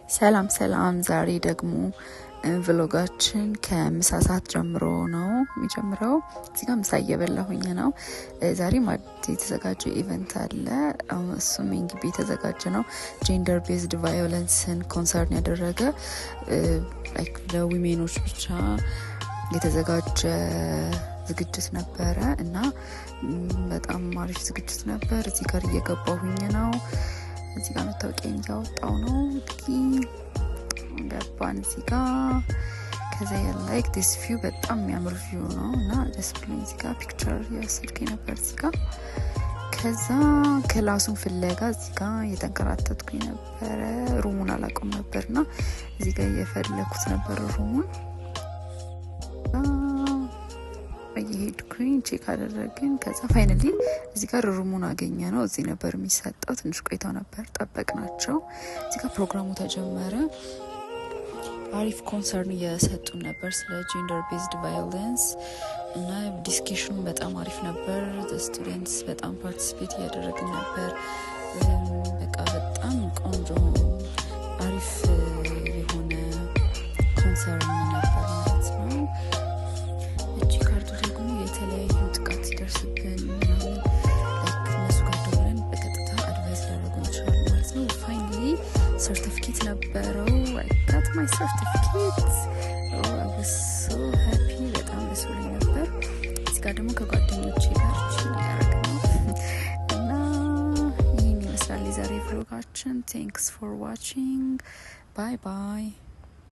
ሰላም ዛሬ ደግሞ ቭሎጋችን ከምሳሳት ጀምሮ ነው የሚጀምረው። እዚህ ጋር ምሳ እየበላሁኝ ነው። ዛሬ ማድ የተዘጋጀ ኢቨንት አለ። እሱም እንግዲህ የተዘጋጀ ነው ጀንደር ቤዝድ ቫዮለንስን ኮንሰርን ያደረገ ላይክ ለዊሜኖች ብቻ የተዘጋጀ ዝግጅት ነበረ እና በጣም አሪፍ ዝግጅት ነበር። እዚህ ጋር እየገባሁኝ ነው። እዚህ ጋር መታወቂያን እያወጣው ነው። ገባን እዚህ ጋር። ከዛ ላይክ ዲስ ቪው በጣም የሚያምር ቪው ነው እና ደስ ብሎኝ እዚህ ጋር ፒክቸር ያስልከኝ ነበር እዚህ ጋር። ከዛ ክላሱን ፍለጋ እዚህ ጋር እየተንከራተትኩኝ ነበረ። ሩሙን አላውቀውም ነበርና እዚህ ጋር እየፈለኩት ነበር ሩሙን። እየሄድኩኝ ቼክ አደረግን። ከዛ ፋይናሊ እዚህ ጋር ሩሙን አገኘ ነው። እዚህ ነበር የሚሰጠው። ትንሽ ቆይተው ነበር ጠበቅናቸው። እዚህ ጋር ፕሮግራሙ ተጀመረ። አሪፍ ኮንሰርን እየሰጡን ነበር ስለ ጀንደር ቤዝድ ቫዮለንስ እና ዲስከሽኑ በጣም አሪፍ ነበር። ስቱደንትስ በጣም ፓርቲሲፔት እያደረግን ነበር። በቃ በጣም ቆንጆ አሪፍ የሆነ ኮንሰርን ነበር ማለት ነው። እቺ ካርዱ ደግሞ የተለያዩ ጥቃት ሲደርስብን ምናምን እነሱ ጋር ደውለን በቀጥታ አድቫይስ ሊያደርጉን ይችላሉ ማለት ነው። ፋይናሊ ሰርቲፊኬት ነበረው። I got my certificate. Oh, I was so happy. በጣም ደስ ብሎኝ ነበር። እዚህ ጋር ደግሞ ከጓደኞቼ ጋር ያደረግነው እና ይህን ይመስላል የዛሬ ቭሎጋችን። Thanks for watching. Bye bye.